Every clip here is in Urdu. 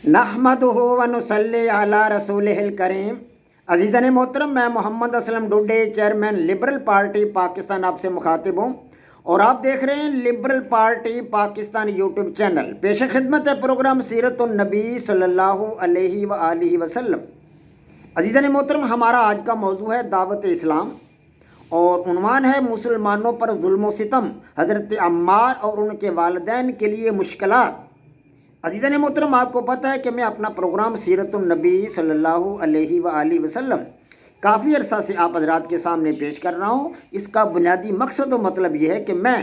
نحمدہ و نصلی علی رسولہ الکریم۔ عزیزان محترم، میں Muhammad Aslam Dode, chairman liberal party Pakistan, آپ سے مخاطب ہوں اور آپ دیکھ رہے ہیں liberal party Pakistan YouTube channel. پیش خدمت ہے پروگرام سیرت النبی صلی اللہ علیہ وآلہ وسلم۔ عزیزان محترم، ہمارا آج کا موضوع ہے دعوت اسلام اور عنوان ہے مسلمانوں پر ظلم و ستم، حضرت عمار اور ان کے والدین کے لیے مشکلات۔ عزیزان محترم، آپ کو پتہ ہے کہ میں اپنا پروگرام سیرت النبی صلی اللہ علیہ وآلہ وسلم کافی عرصہ سے آپ حضرات کے سامنے پیش کر رہا ہوں۔ اس کا بنیادی مقصد و مطلب یہ ہے کہ میں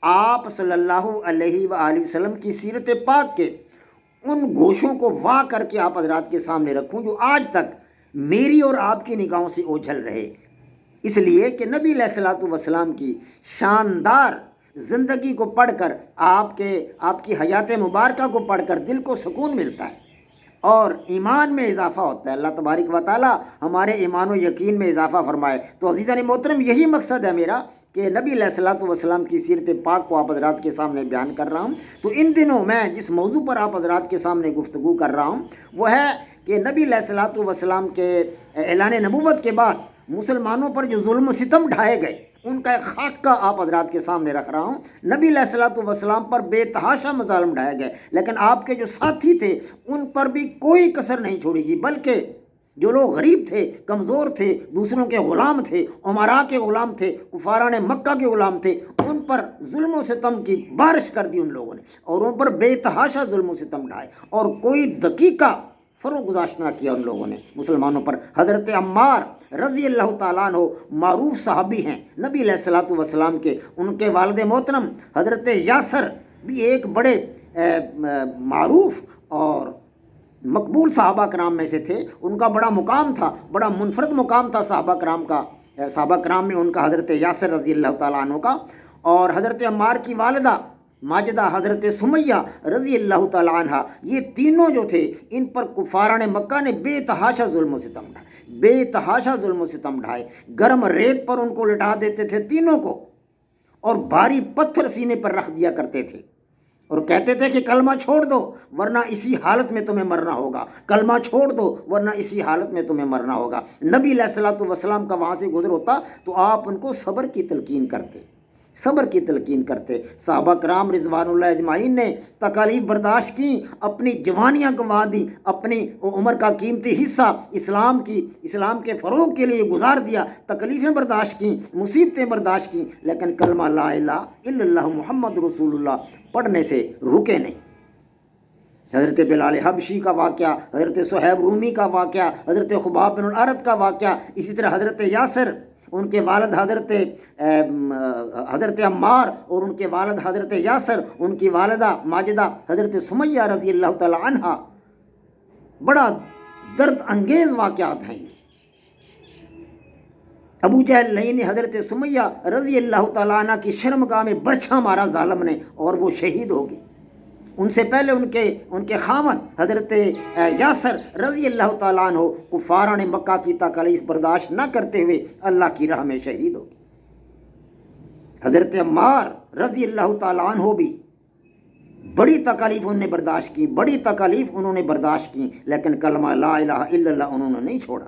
آپ صلی اللہ علیہ وآلہ وسلم کی سیرت پاک کے ان گوشوں کو واہ کر کے آپ حضرات کے سامنے رکھوں جو آج تک میری اور آپ کی نگاہوں سے اوجھل رہے، اس لیے کہ نبی علیہ الصلوۃ والسلام کی شاندار زندگی کو پڑھ کر آپ کی حیات مبارکہ کو پڑھ کر دل کو سکون ملتا ہے اور ایمان میں اضافہ ہوتا ہے۔ اللہ تبارک و تعالی ہمارے ایمان و یقین میں اضافہ فرمائے۔ تو عزیزان محترم، یہی مقصد ہے میرا کہ نبی علیہ الصلوۃ والسلام کی سیرت پاک کو آپ حضرات کے سامنے بیان کر رہا ہوں۔ تو ان دنوں میں جس موضوع پر آپ حضرات کے سامنے گفتگو کر رہا ہوں وہ ہے کہ نبی علیہ الصلوۃ والسلام کے اعلان نبوت کے بعد مسلمانوں پر جو ظلم و ستم ڈھائے گئے ان کا ایک خاکہ آپ حضرات کے سامنے رکھ رہا ہوں۔ نبی علیہ الصلوۃ والسلام پر بے تحاشا مظالم ڈھائے گئے، لیکن آپ کے جو ساتھی تھے ان پر بھی کوئی کسر نہیں چھوڑی گئی، بلکہ جو لوگ غریب تھے، کمزور تھے، دوسروں کے غلام تھے، عمراء کے غلام تھے، کفاران مکہ کے غلام تھے، ان پر ظلم و ستم کی بارش کر دی ان لوگوں نے اور ان پر بے تحاشا ظلم و ستم ڈھائے اور کوئی دقیقہ فروغ گزاشت نہ کیا ان لوگوں نے مسلمانوں پر۔ حضرت عمار رضی اللہ تعالیٰ عنہ معروف صحابی ہیں نبی علیہ الصلوۃ والسلام کے، ان کے والد محترم حضرت یاسر بھی ایک بڑے معروف اور مقبول صحابہ کرام میں سے تھے۔ ان کا بڑا مقام تھا، بڑا منفرد مقام تھا صحابہ کرام کا، صحابہ کرام میں ان کا حضرت یاسر رضی اللہ تعالیٰ عنہ کا، اور حضرت عمار کی والدہ ماجدہ حضرت سمیہ رضی اللہ تعالیٰ عنہ، یہ تینوں جو تھے ان پر کفاران مکہ نے بے تحاشا ظلم و ستم ڈھائے، بے تحاشا ظلم و ستم ڈھائے۔ گرم ریت پر ان کو لٹا دیتے تھے تینوں کو اور بھاری پتھر سینے پر رکھ دیا کرتے تھے اور کہتے تھے کہ کلمہ چھوڑ دو ورنہ اسی حالت میں تمہیں مرنا ہوگا، کلمہ چھوڑ دو ورنہ اسی حالت میں تمہیں مرنا ہوگا۔ نبی علیہ الصلوۃ والسلام کا وہاں سے گزر ہوتا تو آپ ان کو صبر کی تلقین کرتے، صبر کی تلقین کرتے۔ صحابہ کرام رضوان اللہ اجمعین نے تکالیف برداشت کی، اپنی جوانیاں گنوا دی، اپنی عمر کا قیمتی حصہ اسلام کے فروغ کے لیے گزار دیا، تکلیفیں برداشت کی، مصیبتیں برداشت کی، لیکن کلمہ لا الہ الا اللہ محمد رسول اللہ پڑھنے سے رکے نہیں۔ حضرت بلال حبشی کا واقعہ، حضرت صہیب رومی کا واقعہ، حضرت خباب بن الارت کا واقعہ، اسی طرح حضرت یاسر، ان کے والد حضرت عمار اور ان کے والد حضرت یاسر، ان کی والدہ ماجدہ حضرت سمیہ رضی اللہ تعالی عنہ، بڑا درد انگیز واقعات ہیں یہ۔ ابو جہل نے حضرت سمیہ رضی اللہ تعالی عنہ کی شرمگاہ میں برچھا مارا ظالم نے اور وہ شہید ہو گئی۔ ان سے پہلے ان کے خاوند حضرت یاسر رضی اللہ تعالیٰ عنہ کفاران مکہ کی تکالیف برداشت نہ کرتے ہوئے اللہ کی راہ میں شہید ہو گئے۔ حضرت عمار رضی اللہ تعالیٰ عنہ بھی بڑی تکالیف انہوں نے برداشت کی، بڑی تکالیف انہوں نے برداشت کی، لیکن کلمہ لا الہ الا اللہ انہوں نے نہیں چھوڑا۔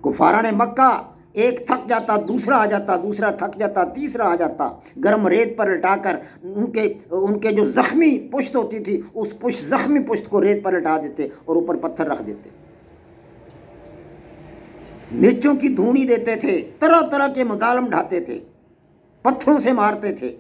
کفاران مکہ ایک تھک جاتا دوسرا آ جاتا، دوسرا تھک جاتا تیسرا آ جاتا، گرم ریت پر لٹا کر ان کے جو زخمی پشت ہوتی تھی اس زخمی پشت کو ریت پر لٹا دیتے اور اوپر پتھر رکھ دیتے، مرچوں کی دھونی دیتے تھے، طرح طرح کے مظالم ڈھاتے تھے، پتھروں سے مارتے تھے،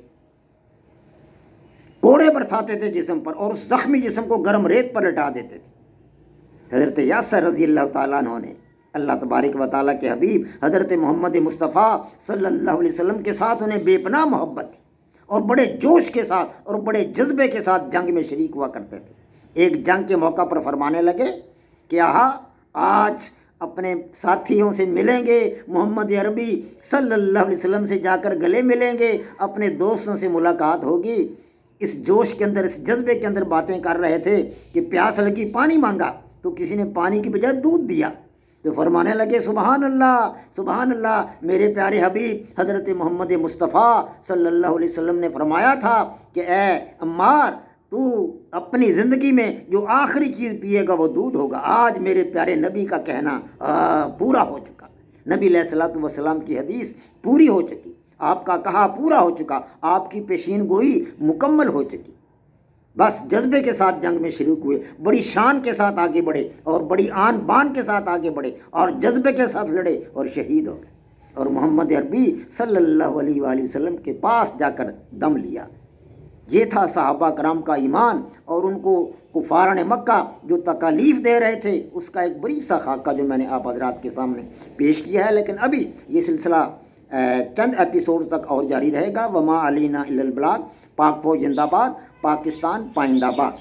کوڑے برساتے تھے جسم پر اور اس زخمی جسم کو گرم ریت پر لٹا دیتے تھے۔ حضرت یاسر رضی اللہ تعالیٰ عنہ نے اللہ تبارک و تعالیٰ کے حبیب حضرت محمد مصطفیٰ صلی اللہ علیہ وسلم کے ساتھ انہیں بے پناہ محبت تھی اور بڑے جوش کے ساتھ اور بڑے جذبے کے ساتھ جنگ میں شریک ہوا کرتے تھے۔ ایک جنگ کے موقع پر فرمانے لگے کہ آج اپنے ساتھیوں سے ملیں گے، محمد عربی صلی اللہ علیہ وسلم سے جا کر گلے ملیں گے، اپنے دوستوں سے ملاقات ہوگی۔ اس جوش کے اندر، اس جذبے کے اندر باتیں کر رہے تھے کہ پیاس لگی، پانی مانگا تو کسی نے پانی کی بجائے دودھ دیا، تو فرمانے لگے سبحان اللہ سبحان اللہ، میرے پیارے حبیب حضرت محمد مصطفیٰ صلی اللہ علیہ وسلم نے فرمایا تھا کہ اے عمار، تو اپنی زندگی میں جو آخری چیز پیے گا وہ دودھ ہوگا۔ آج میرے پیارے نبی کا کہنا پورا ہو چکا، نبی علیہ الصلوۃ والسلام کی حدیث پوری ہو چکی، آپ کا کہا پورا ہو چکا، آپ کی پیشین گوئی مکمل ہو چکی۔ بس جذبے کے ساتھ جنگ میں شریک ہوئے، بڑی شان کے ساتھ آگے بڑھے اور بڑی آن بان کے ساتھ آگے بڑھے اور جذبے کے ساتھ لڑے اور شہید ہو گئے، اور محمد عربی صلی اللہ علیہ وآلہ وسلم کے پاس جا کر دم لیا۔ یہ تھا صحابہ کرام کا ایمان، اور ان کو کفاران مکہ جو تکالیف دے رہے تھے اس کا ایک بریف سا خاکہ جو میں نے آپ حضرات کے سامنے پیش کیا ہے۔ لیکن ابھی یہ سلسلہ چند ایپیسوڈ تک اور جاری رہے گا۔ وما علینا الا البلاغ۔ پاک فوج زندہ باد، پاکستان پائندہ باد۔